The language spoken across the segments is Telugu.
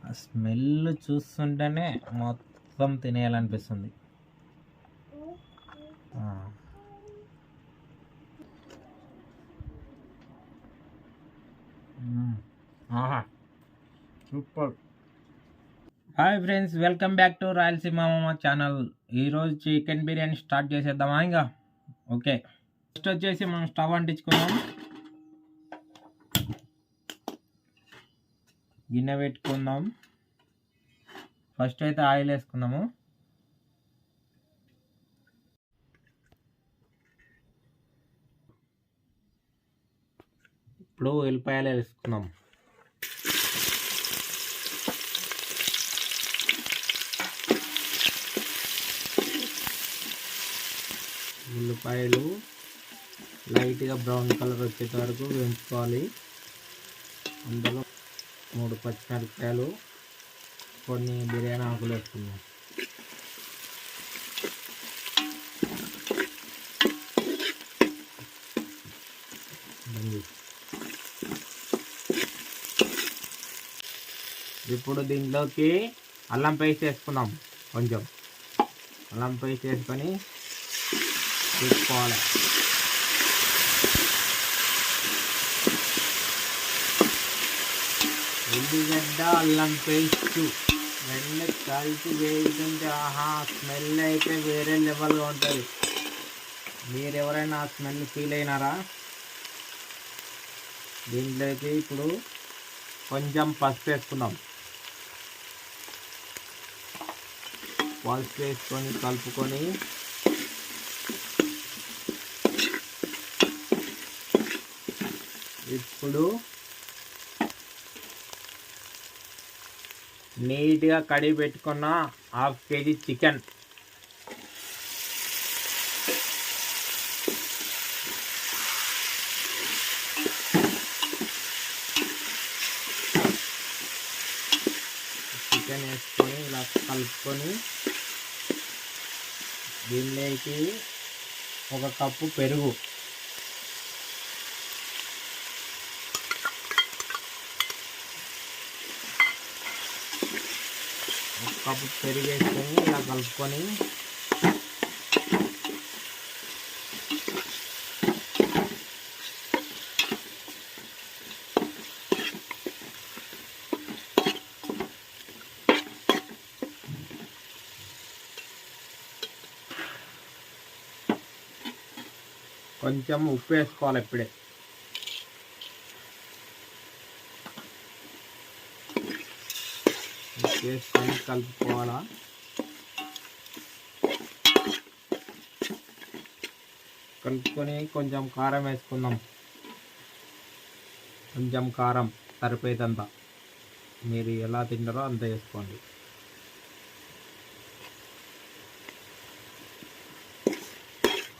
ఆ స్మెల్ చూస్తుంటేనే మొత్తం తినేయాలనిపిస్తుంది. ఆహా, super. Hi friends, welcome back to Rayalaseema మామ ఛానల్. ఈరోజు చికెన్ బిర్యానీ స్టార్ట్ చేసేద్దామా? ఇంకా ఓకే. ఫస్ట్ వచ్చేసి మనం స్టవ్ అంటించుకుందాం. గిన్నె పెట్టుకుందాం. ఫస్ట్ అయితే ఆయిల్ వేసుకుందాము. ఇప్పుడు ఉల్లిపాయలు వేసుకుందాం. ఉల్లిపాయలు లైట్గా బ్రౌన్ కలర్ వచ్చేట వరకు వేయించుకోవాలి. అందులో 3 పచ్చిమిరపకాయలు, కొన్ని బిర్యానీ ఆకులు వేసుకుందాం. ఇప్పుడు దీంట్లోకి అల్లం పేస్ట్ వేసుకుందాం. కొంచెం అల్లం పేస్ట్ వేసుకొని తీసుకోవాలి. ఉల్లిగడ్డ అల్లం పేస్ట్ రెండు కలిసి వేస్తుంటే ఆహా, స్మెల్ అయితే వేరే లెవెల్గా ఉంటుంది. మీరు ఎవరైనా ఆ స్మెల్ ఫీల్ అయినారా? దీంట్లోకి ఇప్పుడు కొంచెం పసుపు వేసుకుందాం. పసుపు వేసుకొని కలుపుకొని ఇప్పుడు నీట్గా కడిగి పెట్టుకున్న 1/2 kg చికెన్ వేసుకొని ఇలా కలుపుకొని దీనిలోకి 1 కప్పు పెరుగు, వేసుకొని ఇలా కలుపుకొని కొంచెం ఉప్పు వేసుకోవాలి. ఇప్పుడే వేసుకొని కలుపుకోవాలా. కలుపుకొని కొంచెం కారం వేసుకుందాం. కొంచెం కారం సరిపోయేదంతా, మీరు ఎలా తింటారో అంత వేసుకోండి.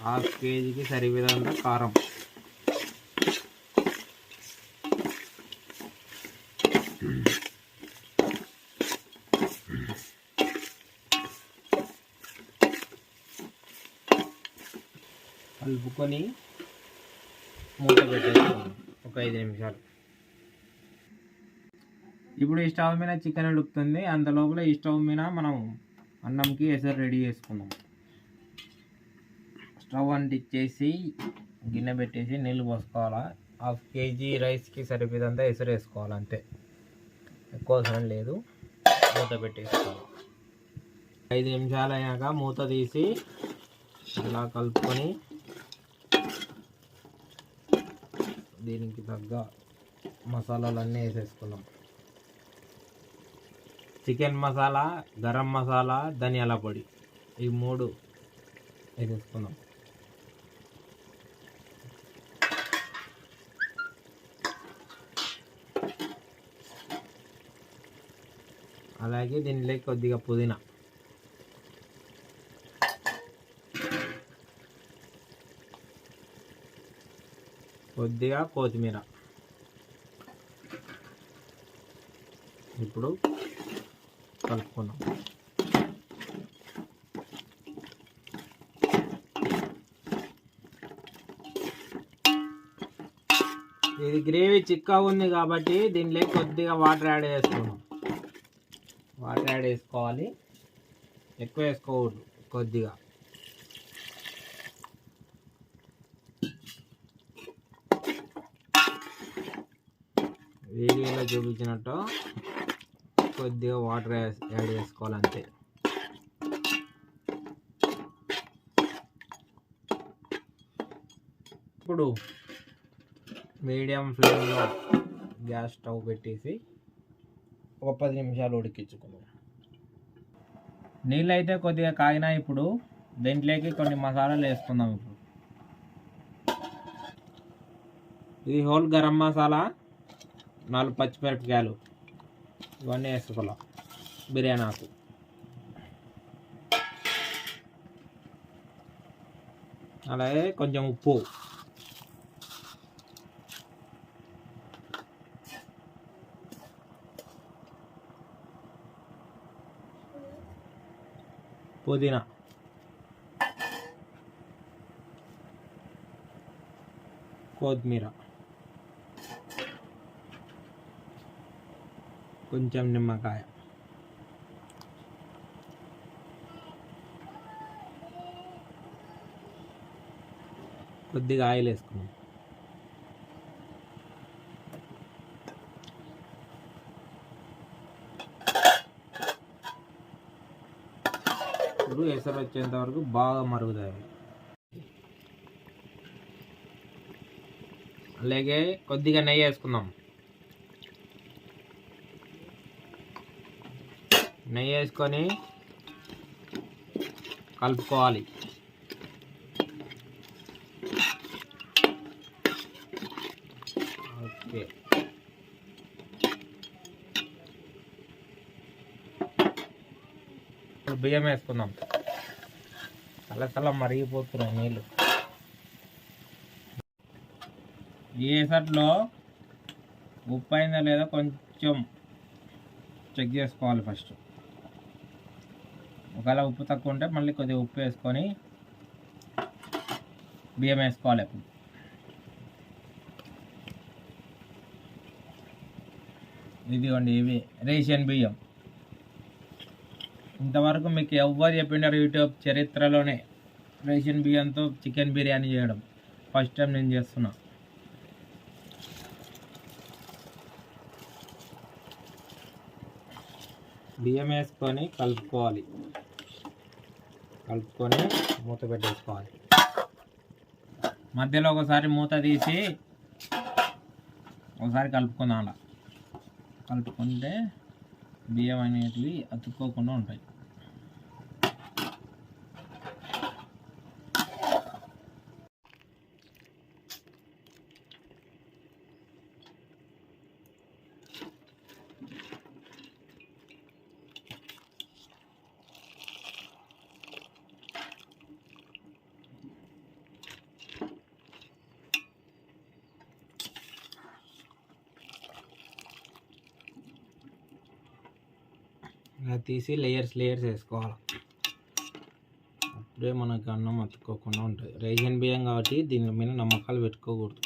½ kgకి సరిపోయేదంతా కారం. కలుపుకొని మూత పెట్టేసుకోండి ఒక 5 నిమిషాలు. ఇప్పుడు ఈ స్టవ్ మీద చికెన్ ఉడుకుతుంది. అంత లోపల ఈ స్టవ్ మీద మనం అన్నంకి ఎసరు రెడీ చేసుకుందాం. స్టవ్ అంటించేసి గిన్నె పెట్టేసి నీళ్ళు పోసుకోవాలా. 1/2 kg రైస్కి సరిపోయేదంతా ఎసరు వేసుకోవాలి, అంతే, ఎక్కువ అవసరం లేదు. మూత పెట్టేసుకోవాలి. 5 నిమిషాలు అయ్యాక మూత తీసి ఇలా కలుపుకొని దీనికి తగ్గ మసాలాలన్నీ వేసేసుకున్నాం. చికెన్ మసాలా, గరం మసాలా, ధనియాల పొడి, ఈ 3 వేసేసుకున్నాం. అలాగే దీనిలో కొద్దిగా పుదీనా, కొద్దిగా కొత్తిమీర. ఇప్పుడు కలుపుకున్నాం. ఇది గ్రేవీ చిక్కగా ఉంది కాబట్టి దీనిలో కొద్దిగా వాటర్ యాడ్ చేసుకున్నాం. వాటర్ యాడ్ చేసుకోవాలి, ఎక్కువ వేసుకోకూడదు, కొద్దిగా. వీడియోలో చూపించినట్టు కొద్దిగా వాటర్ యాడ్ చేసుకోవాలి అంతే. ఇప్పుడు మీడియం ఫ్లేమ్లో గ్యాస్ స్టవ్ పెట్టేసి ఒక 10 నిమిషాలు ఉడికించుకుందాం. నీళ్ళు అయితే కొద్దిగా కాగినా ఇప్పుడు దీంట్లోకి కొన్ని మసాలాలు వేసుకుందాం. ఇప్పుడు ఇది హోల్ గరం మసాలా, 4 పచ్చిమిరపకాయలు, ఇవన్నీ వేసుకోవాలి. బిర్యానీ ఆకు, అలాగే కొంచెం ఉప్పు, పుదీనా, కొత్తిమీర, కొంచెం నిమ్మకాయ, కొద్దిగా ఆయిల్ వేసుకున్నాం. ఇప్పుడు ఎసరు వచ్చేంత వరకు బాగా మరుగుతాయి. అలాగే కొద్దిగా నెయ్యి వేసుకుందాం. నెయ్యి వేసుకొని కలుపుకోవాలి. ఓకే, ఇప్పుడు బియ్యం వేసుకుందాం. చల్ల మరిగిపోతున్నాయి నీళ్ళు. ఈ ఎసట్లో ఉప్పు అయిందా లేదా కొంచెం చెక్ చేసుకోవాలి ఫస్ట్. ఒకవేళ ఉప్పు తక్కువ ఉంటే మళ్ళీ కొద్దిగా ఉప్పు వేసుకొని బియ్యం వేసుకోవాలి. ఇప్పుడు ఇదిగోండి, ఇవి రేషన్ బియ్యం. ఇంతవరకు మీకు ఎవ్వరు చెప్పిండారు యూట్యూబ్ చరిత్రలోనే రేషన్ బియ్యంతో చికెన్ బిర్యానీ చేయడం ఫస్ట్ టైం నేను చేస్తున్నా. బియ్యం వేసుకొని కలుపుకోవాలి. కలుపుకొని మూత పెట్టేసుకోవాలి. మధ్యలో ఒకసారి మూత తీసి ఒకసారి కలుపుకుందాం. అలా కలుపుకుంటే బియ్యం అనేటివి అతుక్కోకుండా ఉంటాయి. ఇలా తీసి లేయర్స్ వేసుకోవాలి. అప్పుడే మనకు అన్నం అతుక్కోకుండా ఉంటుంది. రేషన్ బియ్యం కాబట్టి దీని మీద నమ్మకాలు పెట్టుకోకూడదు.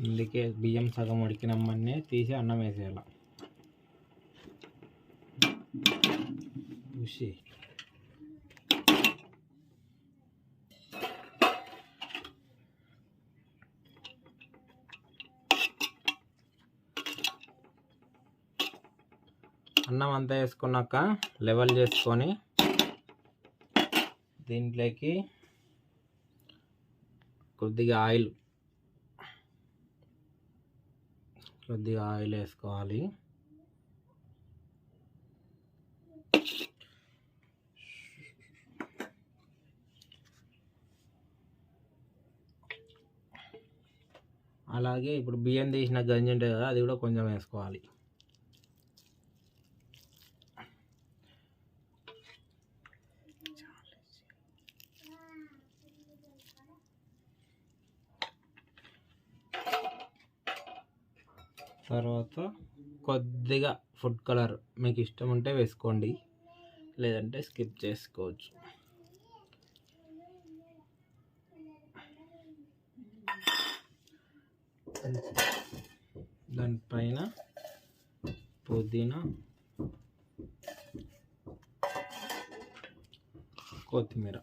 అందుకే బియ్యం సగం ఉడికినమ్మనే తీసి అన్నం వేసేయాలి. చూసి అన్నం అంతా వేసుకున్నాక లెవెల్ చేసుకొని దీంట్లోకి కొద్దిగా ఆయిల్ వేసుకోవాలి. అలాగే ఇప్పుడు బియ్యం తీసిన గంజి ఉంటుంది కదా, అది కూడా కొంచెం వేసుకోవాలి. తర్వాత కొద్దిగా ఫుడ్ కలర్ మీకు ఇష్టం ఉంటే వేసుకోండి, లేదంటే స్కిప్ చేసుకోవచ్చు. దానిపైన పుదీనా, కొత్తిమీర.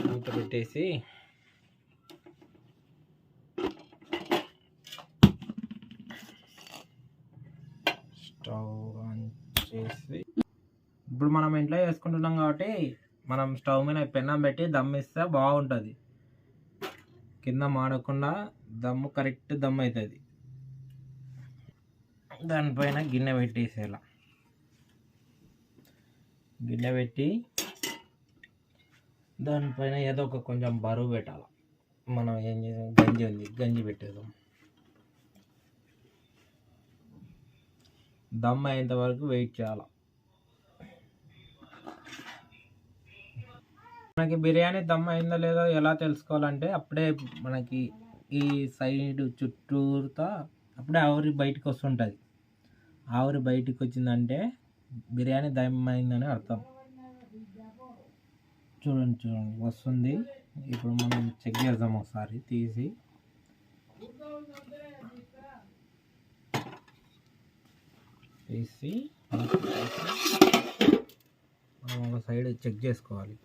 మూత పెట్టేసి స్టవ్ ఆన్ చేసి, ఇప్పుడు మనం ఇంట్లో చేసుకుంటున్నాం కాబట్టి మనం స్టవ్ మీద పెన్నం పెట్టి దమ్ ఇస్తే బాగుంటుంది. కింద మాడకుండా దమ్ము కరెక్ట్ దమ్ అవుతుంది. దానిపైన గిన్నె పెట్టేసేలా, గిన్నె పెట్టి దానిపైన ఏదో ఒక కొంచెం బరువు పెట్టాలి. మనం ఏం చేసాం, గంజి ఉంది, గంజి పెట్టేద్దాం. దమ్ అయ్యేంత వరకు వెయిట్ చేయాలి. మనకి బిర్యానీ దమ్ అయిందో లేదో ఎలా తెలుసుకోవాలంటే, అప్పుడే మనకి ఈ సైడ్ చుట్టూతా అప్పుడే ఆవిరి బయటకు వస్తుంటుంది. ఆవిరి బయటకు వచ్చిందంటే బిర్యానీ దమ్ అయిందని అర్థం. చూడండి వస్తుంది. ఇప్పుడు మనం చెక్ చేద్దాం ఒకసారి తీసి. మనం ఒక సైడ్ చెక్ చేసుకోవాలి.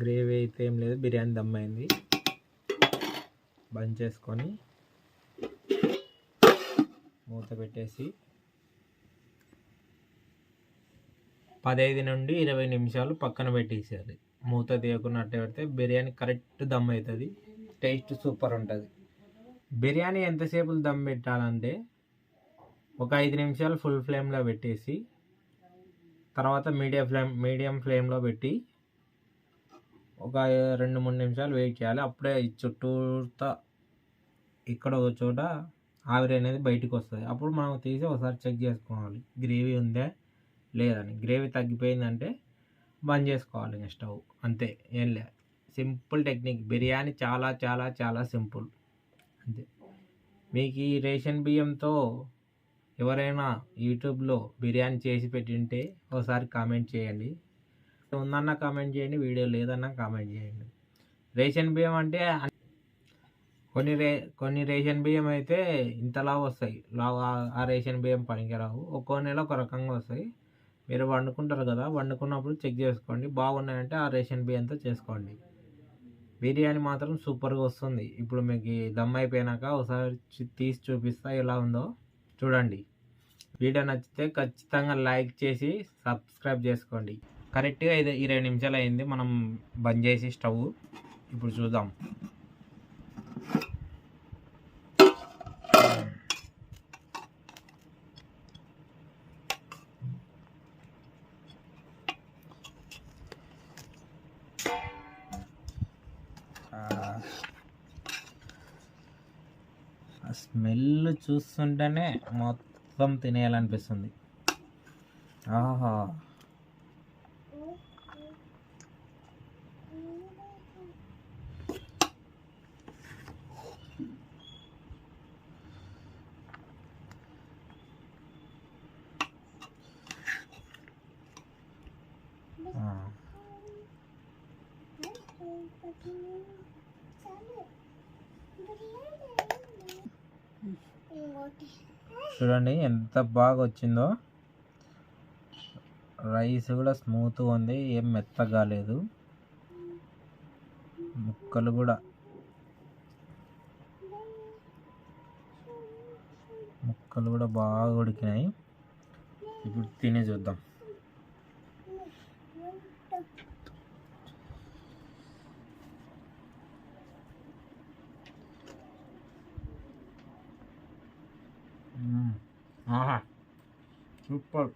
గ్రేవీ అయితే ఏం లేదు, బిర్యానీ దమ్ అయింది. బంద్ చేసుకొని మూత పెట్టేసి 15 నుండి 20 నిమిషాలు పక్కన పెట్టేసేయాలి. మూత తీయకున్నట్టు పెడితే బిర్యానీ కరెక్ట్ దమ్ అవుతుంది. టేస్ట్ సూపర్ ఉంటుంది. బిర్యానీ ఎంతసేపు దమ్ పెట్టాలంటే ఒక 5 నిమిషాలు ఫుల్ ఫ్లేమ్లో పెట్టేసి, తర్వాత మీడియం ఫ్లేమ్లో పెట్టి ఒక 2-3 నిమిషాలు వెయిట్ చేయాలి. అప్పుడే చుట్టూతా ఇక్కడ ఒక చోట ఆవిరి అనేది బయటకు వస్తుంది. అప్పుడు మనం తీసి ఒకసారి చెక్ చేసుకోవాలి గ్రేవీ ఉందా లేదని. గ్రేవీ తగ్గిపోయిందంటే బంద్ చేసుకోవాలి ఇంకా స్టవ్. అంతే, ఏం లేదు. Simple technique. బిర్యానీ చాలా చాలా చాలా సింపుల్. అంతే. మీకు ఈ రేషన్ బియ్యంతో ఎవరైనా యూట్యూబ్లో బిర్యానీ చేసి పెట్టింటే ఒకసారి కామెంట్ చేయండి. ఉందన్నా కామెంట్ చేయండి, వీడియో లేదన్నా కామెంట్ చేయండి. రేషన్ బియ్యం అంటే కొన్ని రేషన్ బియ్యం అయితే ఇంతలా వస్తాయి. ఆ రేషన్ బియ్యం పనికిరావు. ఒక్కో నెల ఒక రకంగా వస్తాయి. మీరు వండుకుంటారు కదా, వండుకున్నప్పుడు చెక్ చేసుకోండి. బాగున్నాయంటే ఆ రేషన్ బియ్యంతో చేసుకోండి. బిర్యానీ మాత్రం సూపర్గా వస్తుంది. ఇప్పుడు మీకు దమ్ అయిపోయినాక ఒకసారి తీసి చూపిస్తా ఎలా ఉందో చూడండి. వీడియో నచ్చితే ఖచ్చితంగా లైక్ చేసి సబ్స్క్రైబ్ చేసుకోండి. కరెక్ట్గా 20 నిమిషాలు అయింది మనం బంద్ చేసి స్టవ్. ఇప్పుడు చూద్దాం. ఆ స్మెల్ చూస్తుంటేనే మొత్తం తినేయాలనిపిస్తుంది. ఆహా, చూడండి ఎంత బాగా వచ్చిందో. రైస్ కూడా స్మూత్గా ఉంది, ఏం మెత్తగా లేదు. ముక్కలు కూడా బాగా ఉడికినాయి. ఇప్పుడు తిని చూద్దాం. ఆహా, సూపర్.